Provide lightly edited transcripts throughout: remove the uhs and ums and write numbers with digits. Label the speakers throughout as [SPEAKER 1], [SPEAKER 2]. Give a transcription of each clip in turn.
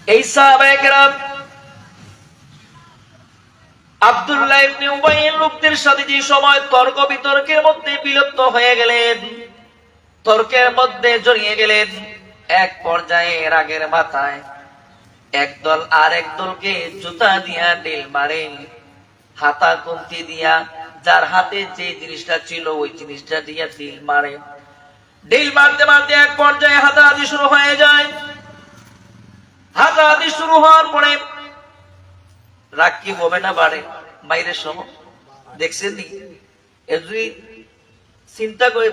[SPEAKER 1] এই সাহাবায়ে কেরাম আব্দুল্লাহ ইবনে উবাইয়ের লোকদের সাথে যে সময় তর্ক বিতর্কের মধ্যে বিলুপ্ত হয়ে গেলেন, তর্কের মধ্যে জড়িয়ে গেলেন, এক পর্যায়ে রাগের মাথায় একদল আরেক দলকে জুতা দিয়া ঢিল মারে, হাতা খুন্তি দিয়া, যার হাতে যে জিনিসটা ছিল ওই জিনিসটা দিয়া ঢিল মারে। ঢিল মারতে মারতে এক পর্যায়ে হাতাহাতি শুরু হয়ে যায়। হাতাহাতি শুরু হওয়ার পরে রাগ কি হবে না বাড়ে? মাইরের সময় দেখছেন নি? যদি চিন্তা করে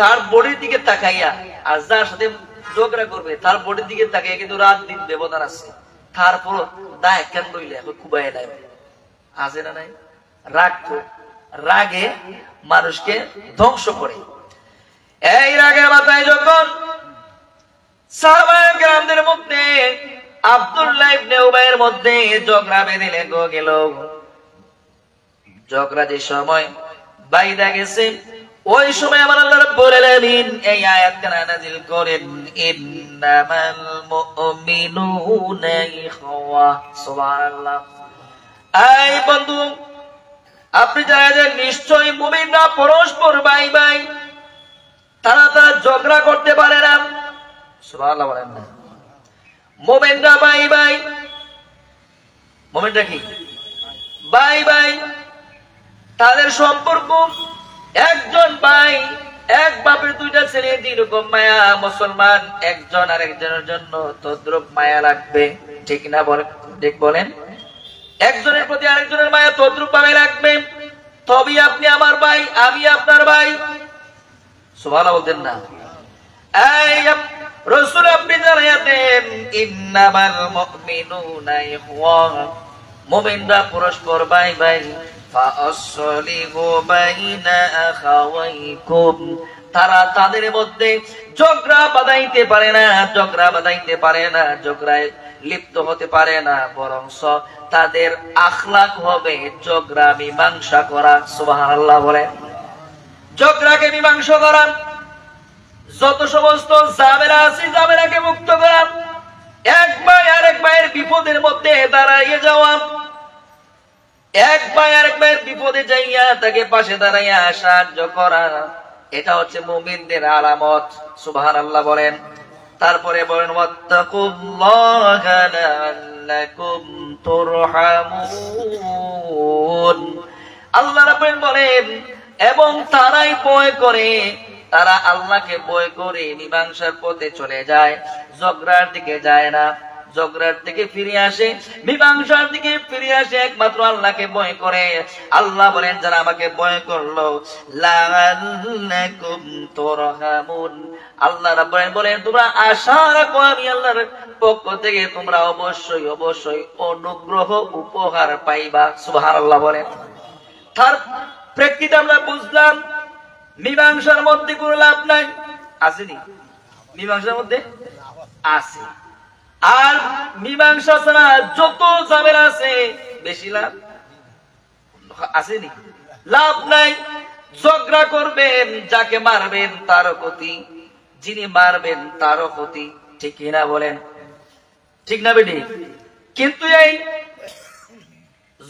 [SPEAKER 1] তার বডির দিকে তাকাইয়া আর যার সাথে ঝগড়া করবে তার বডির দিকে তাকাইয়া, কিন্তু রাত দিন ব্যবধান আছে, তারপর দায় কেন রইলে কুবাই নাই আছে না নাই? রাগে মানুষকে ধ্বংস করে। এই রাগের মাথায় যখন সাহাবায়ে কেরামদের মধ্যে আব্দুল্লাহ ইবনে উবাইয়ের মধ্যে ঝগড়া বেঁধে গেল, ঝগড়া যে সময় বাইদা গেছে, ওই সময় আমার আল্লাহ রাব্বুল আলামিন এই আয়াতটা নাযিল করেন, ইন্নামাল মুমিনুনা ইখওয়া। সুবহানাল্লাহ। এই বন্ধু, আপনি জানেন নিশ্চয়ই মুমিনরা পরস্পর ভাই ভাই, তারা ঝগড়া করতে পারে না। সুবহানাল্লাহ বলেন না? মুমিনরা ভাই ভাই, মুমিনরা কি ভাই ভাই, তাদের সম্পর্ক একজন ভাই, এক বাপের দুইটা ছেলে, যেরকম মায়া মুসলমান একজন আরেকজনের জন্য তদ্রুপ মায়া লাগবে, ঠিক না? বলেন, ঠিক বলেন? একজনের প্রতি আরেকজনের মায়া তদ্রুপ ভাবে রাখবে, তবেই আপনি আমার ভাই, আমি আপনার ভাই। সুবহানাল্লাহ বলতেন না? এই রাসূল আপনি জানাতেন, ইন্নামাল মুমিনুনা ইখওয়া, মুমিনরা পরস্পর ভাই ভাই, ফাসলিহু বাইনা আখাওয়াইকুম, তারা তাদের মধ্যে ঝগড়া বাঁধাইতে পারে না, ঝগড়া বাঁধাইতে পারে না, ঝগড়ায় লিপ্ত হতে পারে না, বরং তাদের আখলাক হবে ঝগড়া মীমাংসা করা। সুবহানাল্লাহ বলেন? ঝগড়াকে মীমাংসা করা, যত সমস্ত ঝামেলা আছে ঝামেলাকে মুক্ত করা, এক ভাই আরেক ভাইয়ের বিপদের মধ্যে দাঁড়াইয়ে যাওয়া, এক ভাই আরেক ভাইয়ের বিপদে যাইয়া তাকে পাশে দাঁড়াইয়া সাহায্য করা, এটা হচ্ছে মুমিনদের আলামত। সুবহানাল্লাহ বলেন? তারপরে বলেন, ওয়াত্তাকুল্লাহা লাআল্লাকুম তুরহামুন। আল্লাহ রাব্বুল বলেন, এবং তারাই ভয় করে, তারা আল্লাহকে ভয় করে মীমাংসার পথে চলে যায়, ঝগড়ার দিকে যায় না, ঝগড়ার দিকে ফিরে আসে, মীমাংসার দিকে ফিরে আসে, একমাত্র আল্লাহকে ভয় করে। আল্লাহ বলেন, যারা আমাকে ভয় করলো, লাআল্লাকুম তুরহামুন, আল্লাহ রাব্বুল বলেন তোমরা আশা রাখো আমি আল্লাহর পক্ষ থেকে তোমরা অবশ্যই অবশ্যই অনুগ্রহ উপহার পাইবা। সুবহানাল্লাহ বলেন? তার প্রেক্ষিতে আমরা বুঝলাম মীমাংসার মধ্যে কোনো লাভ নাই। আসেনি? মীমাংসার মধ্যে আছে, আর মীমাংসা ছাড়া যত ঝামেলা আছে বেশি লাভ আসেনি? লাভ নাই। ঝগড়া করবেন, যাকে মারবেন তারও ক্ষতি, যিনি মারবেন তারও ক্ষতি, ঠিক না বলেন? ঠিক না বেটি? কিন্তু এই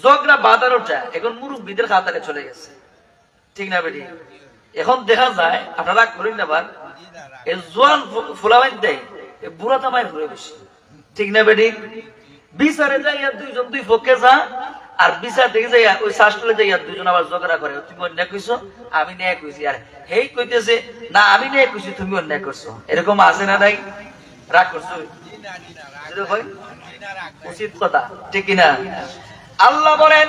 [SPEAKER 1] ঝগড়া বাঁধানোটা এখন মুরব্বীদের খাতারে চলে গেছে, ঠিক না বেটি? এখন দেখা যায়, আপনারা করেন না, এই জোয়ান ফুলাবাইন দেয় বুড়া তামায় ঘুরে বেশি, ঠিক না বেটি? বিচারে যাইয়া দুইজন দুই পক্ষে যা, আর বিচার থেকে যাইয়া ওই শাসলে যাইয়া দুইজন আবার ঝগড়া করে, তুমি অন্যায় কইছো আমি ন্যায় কইছি, আর হেই কইতেছে না আমি ন্যায় কইছি তুমি অন্যায় করছো। এরকম আছে না নাই? রাগ করছো? উচিত কথা, ঠিক না? আল্লাহ বলেন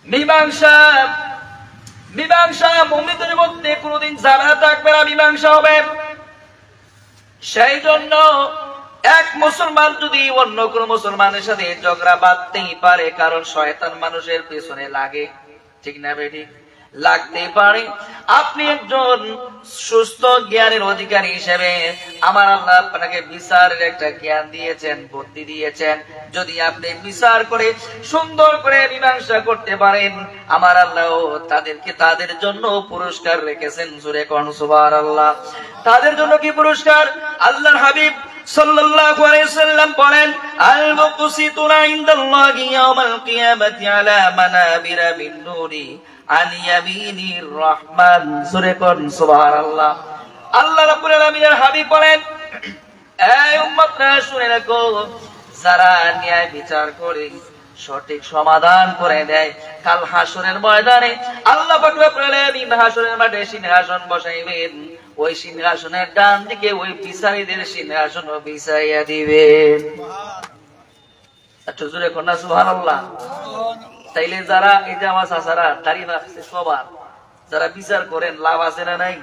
[SPEAKER 1] মীমাংসা, মীমাংসা মুমিনদের মধ্যে কোনদিন ঝামেলা থাকবে না, মীমাংসা হবে। সেই জন্য এক মুসলমান যদি অন্য কোন মুসলমানের সাথে ঝগড়া বাঁধতেই পারে, কারণ শয়তান মানুষের পেছনে লাগে, ঠিক না বেটি? লাগতেই পারে। আপনি একজন সুস্থ জ্ঞানের অধিকারী হিসেবে আমার আল্লাহ আপনাকে বিচারের একটা জ্ঞান দিয়েছেন, বুদ্ধি দিয়েছেন। যদি আপনি বিচার করে সুন্দর করে মীমাংসা করতে পারেন, আমার আল্লাহ তাদেরকে তাদের জন্য পুরস্কার রেখেছেন। জোরে কোন সুবহানাল্লাহ। তাদের জন্য কি পুরস্কার? আল্লাহর হাবিব সাল্লাল্লাহু আলাইহি ওয়াসাল্লাম বলেন, আল মুকসিতুনা ইনদাল্লাহি ইয়াওমাল কিয়ামাতি আলা মানাবিরা মিন নূরি আন ইয়ামিনির রহমান। সূরা কোন সুবহানাল্লাহ। আল্লাহ রাব্বুল আলামিনের হাবিব বলেন, এই উম্মতরা শুনে রাখো, যারা ন্যায় বিচার করে সঠিক সমাধান করে দেয়, কাল হাসরের ময়দানে আল্লাহ পাক রব্বুল আলামিন হাসরের মাঠে সিংহাসন বসাইবেন। ওই সিংহাসনের ডান দিকে ওই বিচারীদের সিংহাসন বিছাইয়া দিবেন। একটু জোরে কোন সুবহানাল্লাহ। তাইলে যারা এই যে আমার চাচারা দাঁড়িয়ে রাখছে সবার, যারা বিচার করেন, লাভ আছে না নাই?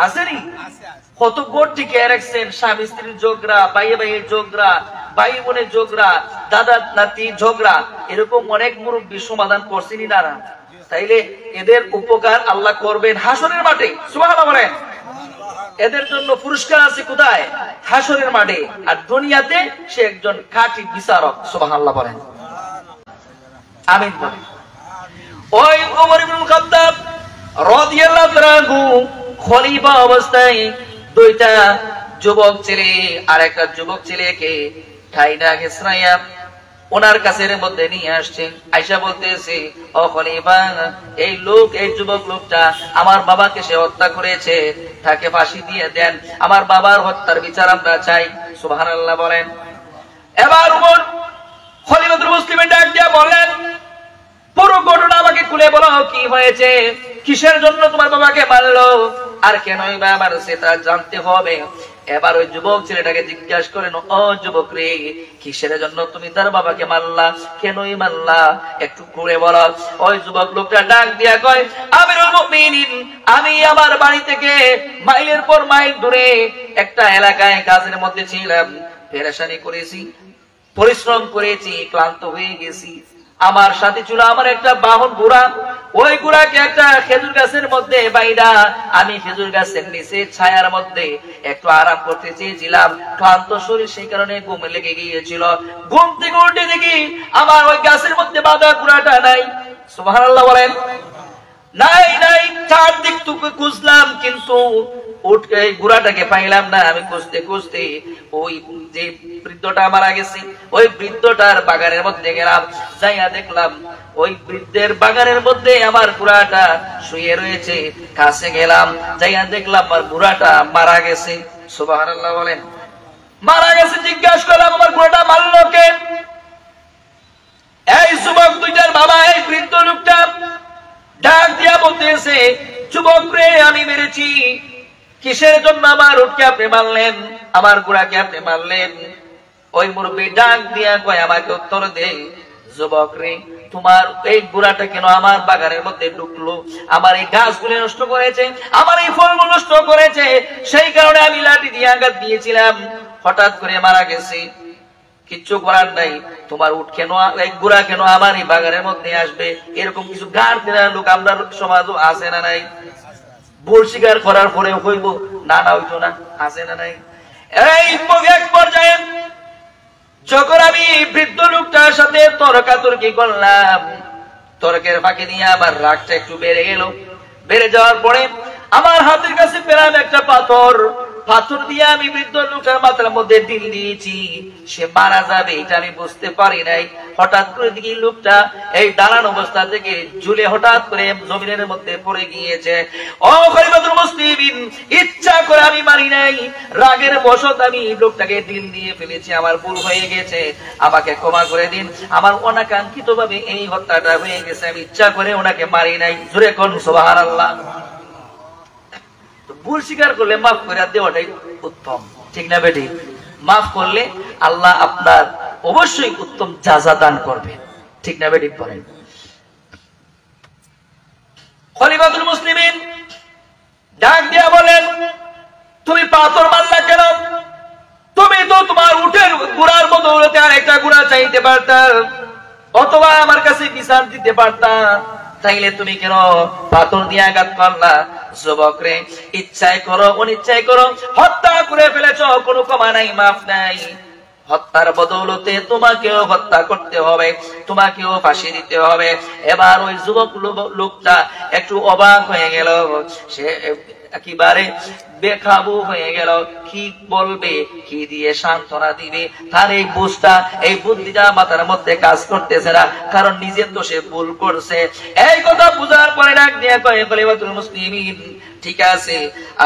[SPEAKER 1] আসেনি? কত গোট টিকে রাখছেন, স্বামী স্ত্রীর ঝগড়া, ভাইয়ে ভাইয়ের ঝগড়া, ভাই বোনের ঝগড়া, দাদা নাতি ঝগড়া, এরকম অনেক মুরব্বী সমাধান করছেনই না? তাইলে এদের উপকার আল্লাহ করবেন হাসরের মাঠে। সুবহানাল্লাহ বলেন। এদের জন্য পুরস্কার আছে কোথায়? হাসরের মাঠে। আর দুনিয়াতে সে একজন খাঁটি বিচারক। সুবহানাল্লাহ বলেন, আমিন বলেন। ওই ওমর ইবনে খাত্তাব রাদিয়াল্লাহু তাআলা আনহু খলিফা অবস্থায় দুইটা যুবক ছেলে আর একটা যুবক ছেলেকে ঠাইনা ঘেসরাইয়া ওনার কাছের মধ্যে নিয়ে আসছে। আয়েশা বলতেছে, ও খলিফা, এই লোক, এই যুবক লোকটা আমার বাবাকে সে হত্যা করেছে, তাকে ফাঁসি দিয়ে দেন, আমার বাবার হত্যার বিচার আমরা চাই। সুবহানাল্লাহ বলেন। এবার ওমর খলিফাতুল মুসলিমিন ডাক দিয়া বলেন, পুরো ঘটনা আমাকে খুলে বলো, কি হয়েছে? কিসের জন্য তোমার বাবাকে মারলো আর কেনই বা মারছে তা জানতে হবে। এবার ওই যুবক ছেলেটাকে জিজ্ঞাসা করেন, ও যুবক রে, কিসের জন্য তুমি তার বাবাকে মারলা, কেনই মারলা, একটু খুলে বলো। ওই যুবক লোকটা ডাক দিয়া কয়, আমিরুল মুমিনিন, আমি আমার বাড়ি থেকে মাইলের পর মাইল দূরে একটা এলাকায় কাজের মধ্যে ছিলাম, পেরেশানি করেছি, পরিশ্রম করেছি, ক্লান্ত হয়ে গেছি। আমার সাথে ছিল আমার একটা বাহন ঘোড়া। ওই ঘোড়াকে একটা খেজুর গাছের মধ্যে বাইরা আমি খেজুর গাছের নিচে ছায়ার মধ্যে একটু আরাম করতে চেয়েছিলাম। ক্লান্ত শরীর, সেই কারণে ঘুম লেগে গিয়েছিল। ঘুম থেকে উঠে দেখি আমার ওই গাছের মধ্যে বাঁধা ঘোড়াটা নাই। সুবহানাল্লাহ বলেন। নাই নাই, চারদিক থেকে খুঁজলাম, কিন্তু ঘোড়াটাকে পাইলাম না। আমি খুঁজতে খুঁজতে ওই যে বৃদ্ধটা মারা গেছে, ওই বৃদ্ধটার বাগানের মধ্যে গেলাম, যাইয়া দেখলাম ওই বৃদ্ধের বাগানের মধ্যে আমার ঘোড়াটা শুয়ে রয়েছে। কাছে গেলাম, যাইয়া দেখলাম আমার ঘোড়াটা মারা গেছে। সুবহানাল্লাহ বলেন। মারা গেছে। জিজ্ঞাসা করলাম, আমার ঘোড়াটা মারলো কে? এই যুবক দুইটার বাবা, এই বৃদ্ধ লোকটা ডাক দিয়া বলতেছে, যুবক রে, আমি মেরেছি। কিসের জন্য আমার উটকে আপনি মারলেন, আমার ঘোড়াকে আপনি মারলেন? ওই মুরব্বী ডাক দিয়া কয়, আমাকে উত্তর দে, যুবক রে, তোমার এই ঘোড়াটা কেন আমার বাগানের মধ্যে ঢুকলো? আমার এই গাছগুলো নষ্ট করেছে, আমার এই ফলগুলো নষ্ট করেছে, সেই কারণে আমি লাঠি দিয়ে আঘাত দিয়েছিলাম, হঠাৎ করে মারা গেছে। কিচ্ছু করার নাই। তোমার উট কেন, এই ঘোড়া কেন আমার এই বাগানের মধ্যে আসবে? এরকম কিছু গাড় দেওয়ার লোক আমরা সমাজও আছে না নাই? ভুল স্বীকার করার পরেও হইব না, না হইতো না, আছে না নাই? এই এক পর্যায়ে যখন আমি বৃদ্ধ লোকটার সাথে তর্কাতর্কি করলাম, তর্কের ফাঁকে নিয়ে আমার রাগটা একটু বেড়ে গেল। বেড়ে যাওয়ার পরে আমার হাতের কাছে পেলাম একটা পাথর। পাথর দিয়ে আমি বৃদ্ধ লোকটার মাথার মধ্যে ঢিল দিয়েছি। সে মারা যাবে এটা আমি বুঝতে পারি নাই। হঠাৎ করে দেখি লোকটা এই দাঁড়ানো অবস্থা থেকে ঝুলে হঠাৎ করে জমিনের মধ্যে পড়ে গিয়েছে। ও খলিফাতুল মুসলিমিন, ইচ্ছা করে আমি মারি নাই, রাগের বশত আমি লোকটাকে ঢিল দিয়ে ফেলেছি, আমার ভুল হয়ে গেছে, আমাকে ক্ষমা করে দিন। আমার অনাকাঙ্ক্ষিত ভাবে এই হত্যাটা হয়ে গেছে, আমি ইচ্ছা করে ওনাকে মারি নাই। জোরে কোন সুবহানাল্লাহ। ভুল স্বীকার করলে মাফ করে দেওয়াটাই উত্তম, ঠিক না বেটি? মাফ করলে আল্লাহ আপনার অবশ্যই উত্তম জাযা দান করবে, ঠিক না বেটি? বলেন। খলিফাতুল মুসলিমিন ডাক দিয়া বলেন, তুমি পাথর মারলা কেন? তুমি তো তোমার উটের ঘোড়ার বদৌলতে আর একটা ঘোড়া চাইতে পারতা, অথবা আমার কাছে বিচার দিতে পারতা, তাইলে তুমি কেন পাথর দিয়ে আঘাত করলা? যুবক রে, ইচ্ছায় করো অনিচ্ছায় করো, হত্যা করে ফেলেছ, কোনো ক্ষমা নাই, মাফ নাই। হত্যার বদৌলতে তোমাকেও হত্যা করতে হবে, তোমাকেও ফাঁসি দিতে হবে। এবার ওই যুবক লোকটা একটু অবাক হয়ে গেল। সে একেবারে বেকাবু হয়ে গেল। কি বলবে, কি দিয়ে সান্ত্বনা দিবে? তার এই বুদ্ধিটা মাথার মধ্যে কাজ করতেছে না, কারণ নিজের তো সে ভুল করছে। এই কথা বুঝার পরে ডাক দিয়ে কয়ে খলিফাতুল মুসলিমিন, ঠিক আছে,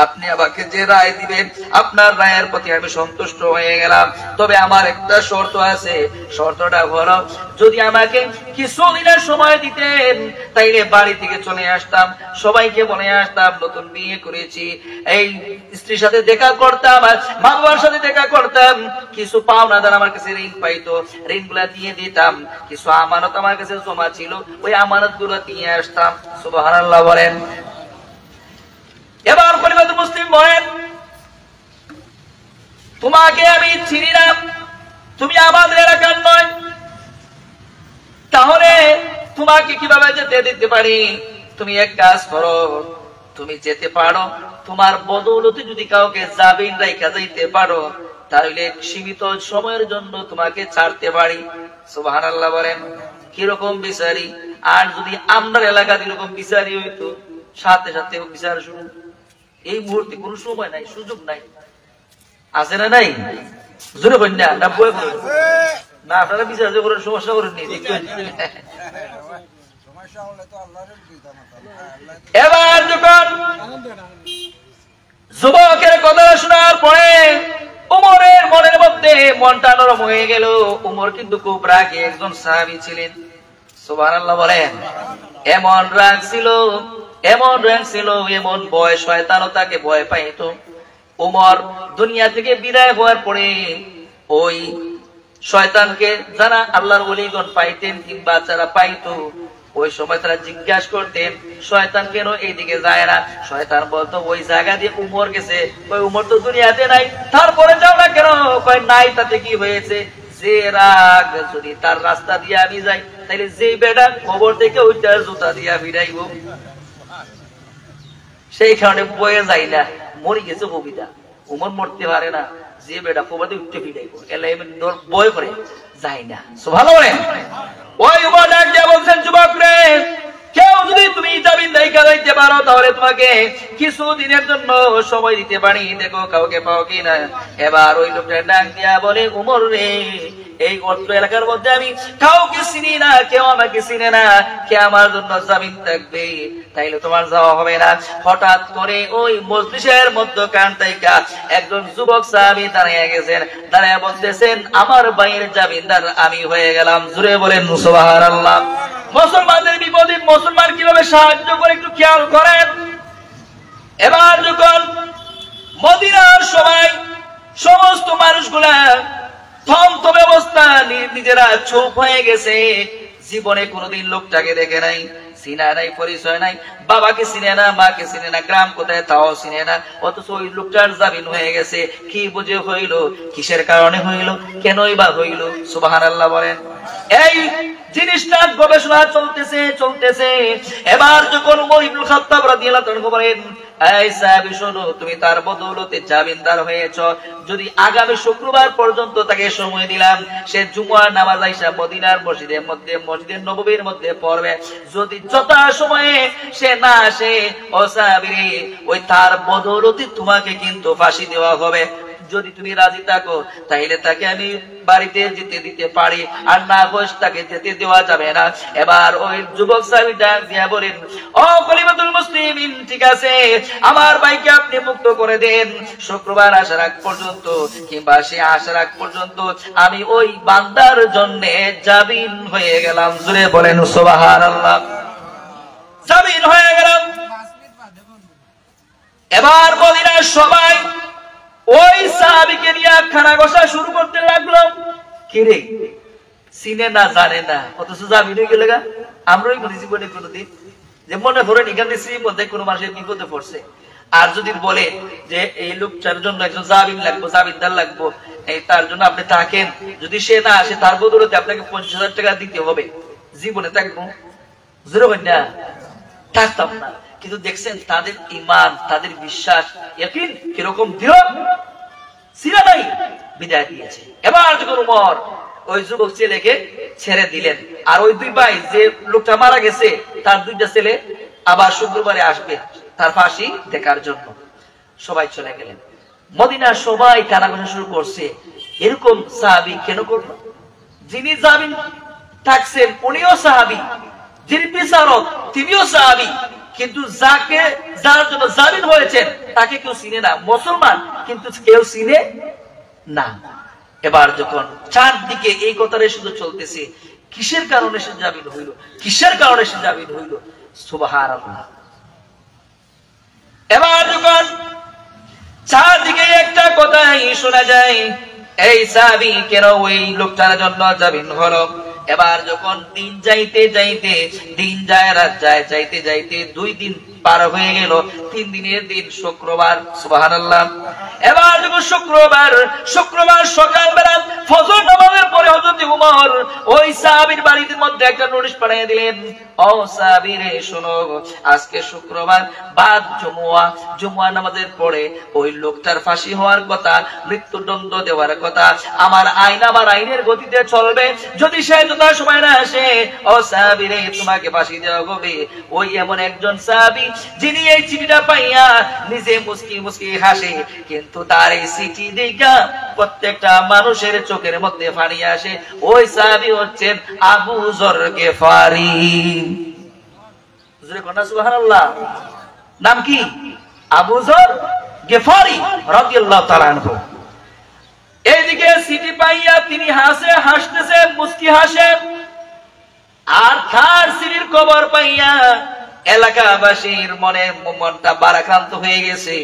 [SPEAKER 1] আপনি আমাকে যে রায় দিবেন আপনার রায়ের প্রতি আমি সন্তুষ্ট হয়ে গেলাম, তবে আমার একটা শর্ত আছে। শর্তটা হলো, যদি আমাকে কিছুদিনের সময় দিতেন তাইলে বাড়ি থেকে চলে আসতাম, সবাইকে বলে আসতাম নতুন বিয়ে করেছি, এই স্ত্রীর সাথে দেখা করতাম, মা বাবার সাথে দেখা করতাম, কিছু পাওনাদার আমার কাছে ঋণ পাইতো, ঋণগুলা দিয়ে দিতাম, কিছু আমানত আমার কাছে জমা ছিল, ওই আমানত গুলো দিয়ে আসতাম। সুবহানাল্লাহ বলেন। এবার খলিফাতুল মুসলিম বলেন, তোমাকে আমি চিনি না, তুমি আমাদের এলাকার নয়, তাহলে তোমাকে কিভাবে যেতে দিতে পারি? তুমি এক কাজ করো, তুমি যেতে পারো, তোমার বদৌলতে যদি কাউকে জামিন রাইখা যাইতে পারো তাহলে সীমিত সময়ের জন্য তোমাকে ছাড়তে পারি। সুবহানাল্লাহ বলেন। কিরকম বিচারি? আর যদি আমরা এলাকাতে এরকম বিচারি হইতো, সাথে সাথে বিচার শুরু, এই মুহূর্তে কোন সময় নাই, সুযোগ নাই, আছে না নাই? জোরে কন্যা না বই না, আপনারা বিচার করেন, সমস্যা করেন নি। এবার যখন যুবকের কথা শোনার পরে উমরের মনের মধ্যে মনটা নরম হয়ে গেল। উমর কিন্তু খুব রাগী একজন সাহাবী ছিলেন। সুবহানাল্লাহ বলেন। এমন রাগ ছিল, এমন ভয়, শয়তানও তাকে ভয় পাইত। উমর দুনিয়া থেকে বিদায় হওয়ার পরে ওই শয়তানকে যারা আল্লাহর ওলিগণ পাইতেন কিংবা যারা পাইতো, ওই সময় তারা জিজ্ঞাসা করতেন শয়তান কেন এইদিকে যায় না? শয়তান বলতো ওই জায়গা দিয়ে উমর গেছে, ওই উমর তো দুনিয়াতে নাই, তারপরে যাও না কেন? কয় নাই, তাতে কি হয়েছে? যে রাগ যদি তার রাস্তা দিয়ে আমি যাই তাহলে যে বেটা খবর থেকে ওইটার জুতা দিয়া ফিরাইব, সেই কারণে বয়ে যাই না, মরি গেছে কবিতা, উমর মরতে পারে না, যে বেটা খবর দিয়ে উঠতে ফিরাইব, এলাই বয় করে যাই না। ভালো বলেন। ওই উমর ডাক দিয়া বলছেন, যুবক রে, কেউ যদি তুমি জামিন রাইখা যাইতে পারো তাহলে তোমাকে কিছু দিনের জন্য সময় দিতে পারি, দেখো কাউকে পাও কিনা। এবার ওই লোকটা ডাক দিয়া বলে, উমর রে, এই অত্র এলাকার মধ্যে আমি কাউকে চিনি না, কেউ আমাকে চিনে না, কে আমার জন্য জামিন থাকবে? তাইলে তোমার যাওয়া হবে না। হঠাৎ করে ওই মজলিসের মধ্যে কান তাইকা একজন যুবক সাহাবী দাঁড়িয়ে গেছেন, দাঁড়িয়ে বলতেছেন, আমার ভাইয়ের জামিনদার আমি হয়ে গেলাম। জোরে বলেন সুবহানাল্লাহ। মুসলমানদের বিপদে মুসলমান কিভাবে সাহায্য করে একটু খেয়াল করেন। এবার যখন মদিনার সবাই সমস্ত মানুষগুলা থমথম অবস্থা, নিজেরা চুপ হয়ে গেছে, জীবনে কোনোদিন লোকটাকে দেখে নাই, চিনা নাই, পরিচয় নাই, বাবাকে চিনে না, মাকে চিনে না, গ্রাম কোথায় তাও চিনে না, অথচ ওই লোকটার জামিন হয়ে গেছে। কি বুঝে হইল? কিসের কারণে হইল? কেনই বা হইল? সুবহানাল্লাহ বলেন। এই জিনিসটা গবেষণা চলতেছে। এবার যখন ওমর ইবনে খাত্তাব রাদিয়াল্লাহু আনহু বলেন, এই সাহাবী শোনো, তুমি তার বদৌলতে জামিনদার হয়েছ, যদি আগামী শুক্রবার পর্যন্ত তাকে সময় দিলাম, সে জুমার নামাজ আইসা মদিনার মসজিদে নববীর মধ্যে পড়বে, যদি যথা সময়ে সে না আসে, ও সাহাবী রে, ওই তার বদৌলতে তোমাকে কিন্তু ফাঁসি দেওয়া হবে। যদি তুমি রাজি থাকো তাহলে তাকে আমি বাড়িতে যেতে দিতে পারি, আর না হোস তাকে যেতে দেওয়া যাবে না। এবার ওই যুবক সাহাবী ডাক দিয়া বলেন, ও খলিফাতুল মুসলিমিন, ঠিক আছে, আমার ভাইকে আপনি মুক্ত করে দেন, শুক্রবার আসার আগ পর্যন্ত কিংবা সে আসার আগ পর্যন্ত আমি ওই বান্দার জন্য জামিন হয়ে গেলাম। জোরে বলেন সুবহানাল্লাহ। জামিন হয়ে গেলাম। এবার মদিনার সবাই ওই সাহাবীকে নিয়ে খানা ঘষা শুরু করতে লাগলো। কিরে, চিনে না, জানে না, অথচ জামিন হয়ে গেলে গা। আমরাই বলি জীবনে কোনোদিন যে মনে করেন এখানে স্ত্রীর মধ্যে কোনো মানুষের বিপদে পড়ছে, আর যদি বলে যে এই লোকটার জন্য একজন জামিন লাগবো, জামিনদার লাগবো, এই তার জন্য আপনি থাকেন, যদি সে না আসে তার বদৌলতে আপনাকে 50,000 টাকা দিতে হবে, জীবনে থাকবো? জোরে বলেন না, থাকতাম না। কিন্তু দেখছেন তাদের ঈমান, তাদের বিশ্বাস, ইয়াকিন কিরকম দৃঢ়, সিরা নাই, বিদায় দিয়েছে। এবার যখন উমর ওই যুবক ছেলেকে ছেড়ে দিলেন, আর ওই দুই ভাই, যে লোকটা মারা গেছে তার দুইটা ছেলে আবার শুক্রবারে আসবে তার ফাঁসি দেখার জন্য। সবাই চলে গেলেন। মদিনার সবাই কানাঘুষা শুরু করছে, এরকম সাহাবী কেন করলো? যিনি জামিন থাকছেন উনিও সাহাবী, যিনি বিচারক তিনিও সাহাবী, কিন্তু যার জন্য জামিন হয়েছে তাকে কেউ চিনে না। মুসলমান কিন্তু কেউ চিনে না। এবার যখন চারদিকে এই কথাটাই শুধু চলতেছে, কিসের কারণে সে জামিন হইল, কিসের কারণে সে জামিন হইল, সুবহানাল্লাহ। এবার যখন চারদিকে একটা কথাই শোনা যায়, এই সাহাবী কেন ওই লোকটার জন্য জামিন হলো। এবার যখন দিন যাইতে যাইতে, দিন যায় রাত যায়, যাইতে যাইতে 2 দিন পার হয়ে গেল। 3 দিনের দিন শুক্রবার, সুবহানাল্লাহ। এবার যখন শুক্রবার সকালবেলা ফজর নামাজের পরে হযরত ওমর ওই সাহাবীর বাড়ির মধ্যে একটা নোটিশ পাঠিয়ে দিলেন, ও সাহাবী রে শোনো, আজকে শুক্রবার বাদ জুমুয়া নামাজের পরে ওই লোকটার ফাঁসি হওয়ার কথা, মৃত্যুদণ্ড দেওয়ার কথা। আমার আইনের গতিতে চলবে, যদি সে যথা সময় না আসে, ও সাহাবী রে তোমাকে ফাঁসি দেওয়া হবে। ওই এমন একজন সাহাবী যিনি এই চিঠিটা পাইয়া নিজে মুস্কি মুস্কি হাসে, কিন্তু তার এই চিঠি দেখা প্রত্যেকটা মানুষের চোখের মধ্যে পানি আসে। ওই সাহাবী হচ্ছেন আবু যর গিফারি। সুবহানাল্লাহ। নাম কি? আবু যর গিফারি রাদিয়াল্লাহু তাআলা আনহু। এইদিকে চিঠি পাইয়া তিনি হাসতেছে, মুস্কি হাসে। আর তার স্ত্রীর খবর পাইয়া এলাকাবাসীর মনটা বারাক্রান্ত হয়ে গেছে।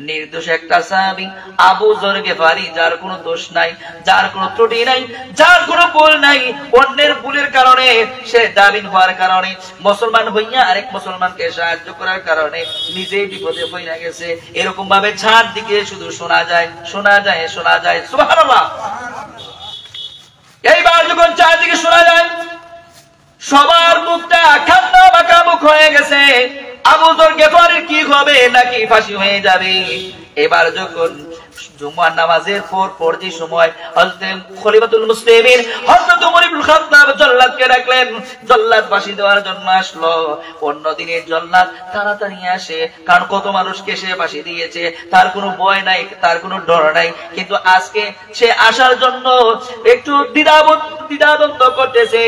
[SPEAKER 1] নির্দোষ একটা সাহাবী আবু যর গিফারি, যার কোনো দোষ নাই, যার কোনো ত্রুটি নাই, যার কোনো ভুল নাই, অন্যের ভুলের কারণে সে জামিন হওয়ার কারণে, মুসলমান হইয়া আরেক মুসলমানকে সাহায্য করার কারণে নিজেই বিপদে পড়ে গেছে। এরকম ভাবে চারদিকে শুধু শোনা যায়। সুবহানাল্লাহ। এইবার যখন চারদিকে শোনা যায়, সবার মুখটা খান্না বাঁকা মুখ হয়ে গেছে। আবু যর গিফারির কি হবে, নাকি ফাঁসি হয়ে যাবে? এবার যখন জুমার নামাজের পর যে সময় হযরত খলিফাতুল মুসলিমিন হযরত ওমর ইবনে খাত্তাব জল্লাদকে ডাকলেন। জল্লাদ ফাঁসি দেওয়ার জন্য আসলো। অন্য দিনে জল্লাদ তাড়াতাড়ি আসে, কারণ কত মানুষকে সে ফাঁসি দিয়েছে, তার কোনো ভয় নাই, তার কোনো ডর নাই। কিন্তু আজকে সে আসার জন্য একটু দ্বিধাদ্বন্দ্ব করতেছে।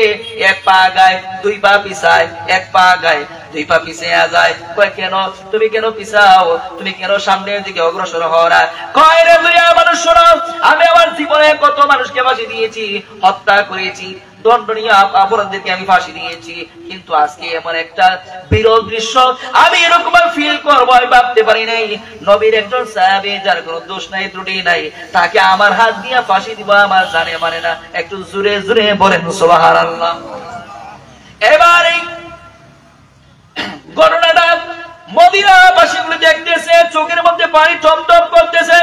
[SPEAKER 1] 1 পা আগায়, 2 পা পিছায়, 1 পা আগায়, 2 পা পিছিয়ে যায়। কয় কেন তুমি কেন পিছাও, তুমি কেন সামনের দিকে অগ্রসর হও না? কয় রে দুনিয়া মানুষ শোনো, আমি আমার জীবনে কত মানুষকে ফাঁসি দিয়েছি, হত্যা করেছি, দণ্ডনীয় অপরাধীদেরকে আমি ফাঁসি দিয়েছি, কিন্তু আজকে এমন একটা বিরল দৃশ্য আমি এরকম ফিল করবো আমি ভাবতে পারি নাই। নবীর একজন সাহাবী যার কোনো দোষ নাই, ত্রুটি নাই, তাকে আমার হাত দিয়ে ফাঁসি দিব আমার জানে মানে না। একটু জোরে জোরে বলেন সুবহানাল্লাহ। এবার এই ঘটনাটা মদিনাবাসীগুলো দেখতেছে, চোখের মধ্যে পানি টপটপ করতেছে।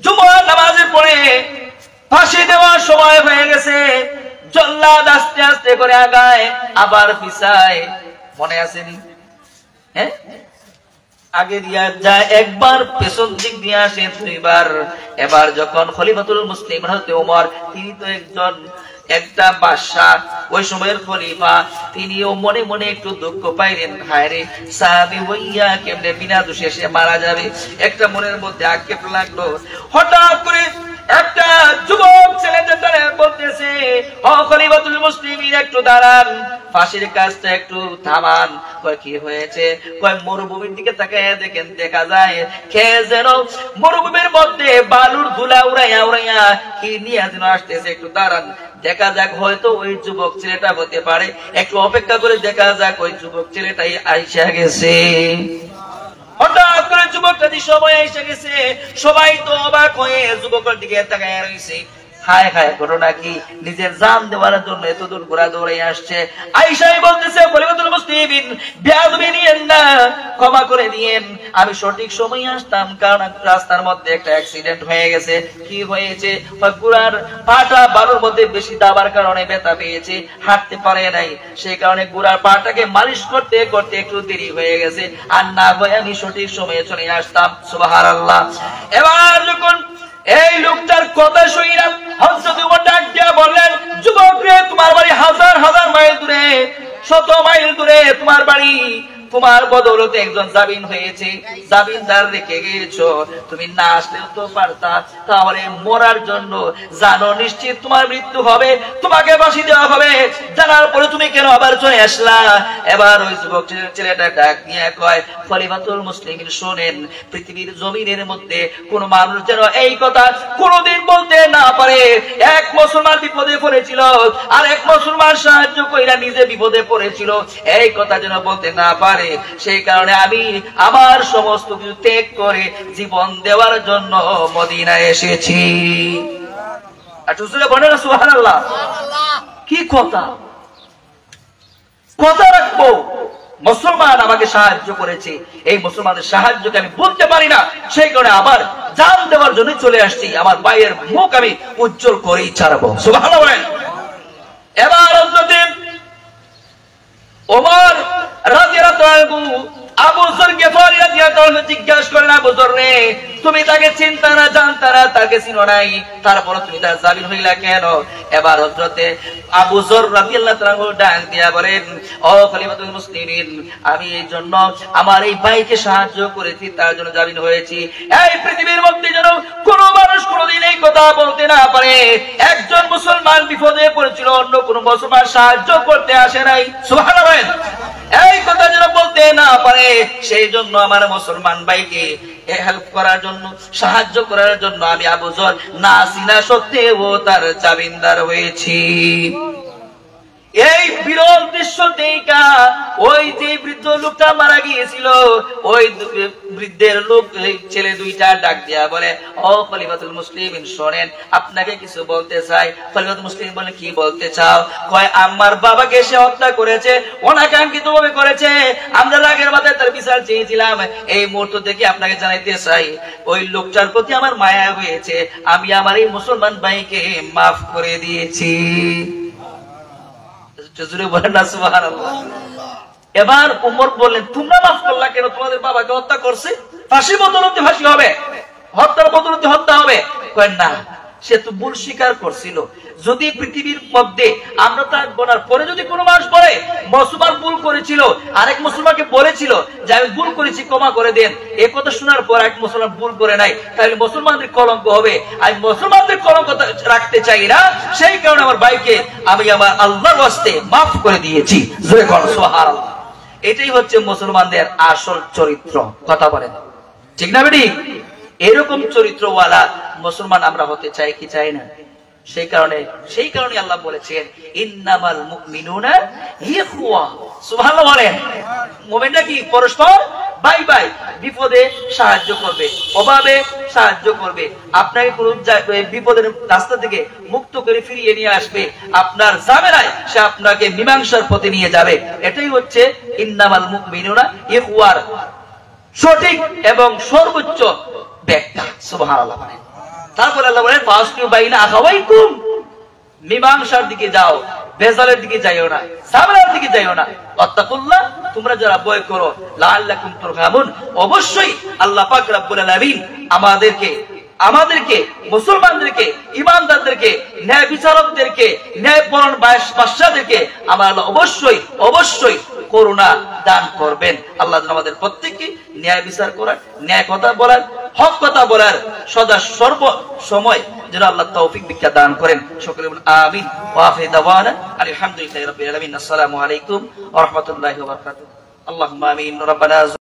[SPEAKER 1] জুমার নামাজের পরে ফাঁসি দেওয়ার সময় হয়ে গেছে। জল্লাদ আস্তে আস্তে করে আগায়, আবার পিছায়। মনে আসেনি? হ্যাঁ, আগে দিয়া যায় একবার, পেছন দিক দিয়ে আসে 2 বার। এবার যখন খলিফাতুল মুসলিম হযরত ওমর, তিনি তো একটা বাদশা, ওই সময়ের খলিফা, তিনিও মনে মনে একটু দুঃখ পাইলেন। হায় রে, সাহাবী হইয়া কেমনে বিনা দোষে সে মারা যাবে, একটা মনের মধ্যে আক্ষেপ লাগলো। হঠাৎ করে একটা যুবক ছেলে বলতেছে, ও খলিফাতুল মুসলিমিন একটু দাঁড়ান, ফাঁসির কাজটা একটু থামান। কয় কি হয়েছে? কয় মরুভূমির দিকে তাকায় দেখেন, দেখা যায় কে যেন মরুভূমির মধ্যে বালুর ধুলা উড়াইয়া উড়াইয়া কি নিয়ে যেন আসতেছে, একটু দাঁড়ান, দেখা যাক, হয়তো ওই যুবক ছেলেটা হতে পারে, একটু অপেক্ষা করে দেখা যাক ওই যুবক ছেলেটাই আইসা গেছে। হঠাৎ করে যুবকটা সময় এসে গেছে। সবাই তো অবাক হয়ে যুবকের দিকে তাকায় রয়েছে। হায় হায়, ঘটনা কি? নিজের জান দেওয়ার জন্য এত দূর ঘোরা দৌড়াই আসছে। আয়েশাই বলতেছে, খলিফাতুল মুসলিমিন বেয়াদবি নিয়েন না, ক্ষমা করে দিয়েন, আমি সঠিক সময় আসতাম, কারণ রাস্তার মধ্যে একটা অ্যাক্সিডেন্ট হয়ে গেছে। কি হয়েছে? ঘোড়ার পাটা বালুর মধ্যে বেশি দাবার কারণে ব্যথা পেয়েছে, হাঁটতে পারে নাই, সেই কারণে ঘোড়ার পাটাকে মালিশ করতে করতে একটু দেরি হয়ে গেছে, আর না হয় আমি সঠিক সময়ে চলে আসতাম। সুবহানাল্লাহ। এবার যখন এই লোকটার কথা শুনিনা হযরত ওমর ডাক দিয়া বললেন, যুবক রে, তোমার বাড়ি হাজার হাজার মাইল দূরে, 100 মাইল দূরে তোমার বাড়ি, তোমার বদৌলতে একজন জামিন হয়েছে, জামিনদার রেখে গিয়েছো, তুমি না আসলেও তো পারতা। তাহলে মরার জন্য জানো নিশ্চিত তোমার মৃত্যু হবে, তোমাকে ফাঁসি দেওয়া হবে, জানার পরে তুমি কেন আবার চলে আসলা? এবার ওই যুবক ছেলেটা ডাক নিয়ে কয়, খলিফাতুল মুসলিমিন শোনেন, পৃথিবীর জমিনের মধ্যে কোন মানুষ যেন এই কথা কোনদিন বলতে না পারে এক মুসলমান বিপদে পড়েছিল আর এক মুসলমান সাহায্য কইরা নিজে বিপদে পড়েছিল, এই কথা যেন বলতে না পারে। সেই কারণে আমি আমার সমস্ত কিছু ত্যাগ করে জীবন দেওয়ার জন্য মদিনায় এসেছি। বলেন সুবহানাল্লাহ। কি কথা, কথা রাখবো। মুসলমান আমাকে সাহায্য করেছে, এই মুসলমানের সাহায্যকে আমি বলতে পারি না, সেই কারণে আবার জান দেওয়ার জন্য চলে আসছি। আমার ভাইয়ের মুখ আমি উজ্জ্বল করেই ছাড়বো। সুবহানাল্লাহ। এবার ওমর রাদিয়াল্লাহু আনহু আবু যর গিফারী রাদিয়াল্লাহু আনহু জিজ্ঞাসা করেন, আবু যর রে, তুমি তাকে চিন্তা না জানতা না, তাকে চিনো নাই, তারপর তুমি তার জামিন হইলা কেন? এবার হযরতে আবু যর রাদিয়াল্লাহু আনহু ডাক দিয়া বলেন, ও খলিফাতুল মুসলিমিন, আমি এই জন্য আমার এই ভাইকে সাহায্য করেছি, তার জন্য জামিন হয়েছি। এই পৃথিবীর মধ্যে যেন কোন মানুষ কোনদিন এই কথা বলতে না পারে একজন মুসলমান বিপদে পড়েছিল, অন্য কোন মুসলমান সাহায্য করতে আসে নাই। সুবহানাল্লাহ। এই কথা যেন বলতে না পারে, সেই জন্য আমার মুসলমান ভাইকে হেল্প করার জন্য, সাহায্য করার জন্য আমি আবু যর না চিনা সত্ত্বেও তার জামিনদার হয়েছি। এই বিরল দৃশ্য দেখা ওই যে বৃদ্ধ লোকটা মারা গিয়েছিল, ওই বৃদ্ধের লোক ছেলে দুইটা ডাক দিয়া বলে, ও খলিফাতুল মুসলিমিন শোনেন, আপনাকে কিছু বলতে চাই। খলিফাতুল মুসলিম বলে, কি বলতে চাও? কয়, আমার বাবাকে সে হত্যা করেছে, অনাকাঙ্ক্ষিত ভাবে করেছে, আমরা রাগের মাথায় তার বিচার চেয়েছিলাম। এই মুহূর্ত থেকে আপনাকে জানাইতে চাই, ওই লোকটার প্রতি আমার মায়া হয়েছে, আমি আমার এই মুসলমান ভাইকে মাফ করে দিয়েছি। এবার উমর বললেন, তোমরা মাফ করলা কেন? তোমাদের বাবাকে হত্যা করছে, ফাঁসি বদলতে ফাঁসি হবে, হত্যার বদলতে হত্যা হবে। কয় না, সে তো ভুল স্বীকার করছিল। যদি পৃথিবীর মধ্যে আমরা থাকবো না, পরে যদি কোনো মানুষ বলে মুসলমান ভুল করেছিল, আরেক মুসলমানকে বলেছিল যে আমি ভুল করেছি, ক্ষমা করে দেন, এই কথা শোনার পর এক মুসলমান ভুল করে নাই, তাহলে মুসলমানদের কলঙ্ক হবে। আমি মুসলমানদের কলঙ্ক রাখতে চাই না, সেই কারণে আমার ভাইকে আমি আমার আল্লাহর ওয়াস্তে মাফ করে দিয়েছি। জোরে বল সুবহানাল্লাহ। এটাই হচ্ছে মুসলমানদের আসল চরিত্র। কথা বলেন ঠিক না বেটি? এরকম চরিত্রওয়ালা মুসলমান আমরা হতে চাই কি চাই না? সেই কারণে আল্লাহ বলেছেন, ইন্নামাল মুমিনুনা ইখওয়া। সুবহানাল্লাহ বলেন। মুমিনরা কি পরস্পর ভাই ভাই, বিপদে সাহায্য করবে, অভাবে সাহায্য করবে, আপনাকে কোন বিপদের রাস্তা থেকে মুক্ত করে ফিরিয়ে নিয়ে আসবে, আপনার ঝামেলায় সে আপনাকে মীমাংসার পথে নিয়ে যাবে। এটাই হচ্ছে ইন্নামাল মুমিনুনা ইখওয়া সঠিক এবং সর্বোচ্চ ব্যাখ্যা। সুবহানাল্লাহ। তারপর আল্লাহ বলেন, ফাসলু বাইনা আখাওয়াইকুম, মীমাংসার দিকে যাও, ভেজালের দিকে যাইও না, ঝামেলার দিকে যাইও না। ওয়াত্তাকুল্লাহ, তোমরা যারা ভয় করো, লাআল্লাকুম তুরহামুন, অবশ্যই আল্লাহ পাক রব্বুল আলামিন আমাদেরকে মুসলমানদেরকে, ঈমানদারদেরকে, ন্যায় বিচারকদেরকে, ন্যায়পরায়ণ বাদশাদেরকে আমার আল্লাহ অবশ্যই করুণা দান করবেন। আল্লাহ আমাদের প্রত্যেককে ন্যায় বিচার করার, ন্যায় কথা বলার, হক কথা বলার সদা সর্ব সময় যেন আল্লাহ তৌফিক ভিক্ষা দান করেন। সকলে বলুন আমিন। ওয়া আখিরু দাওয়ানা আলহামদুলিল্লাহি রাব্বিল আলামিন। আসসালামু আলাইকুম ওয়া রাহমাতুল্লাহি ওয়া বারাকাতুহু। আল্লাহুম্মা আমিন। রব্বানা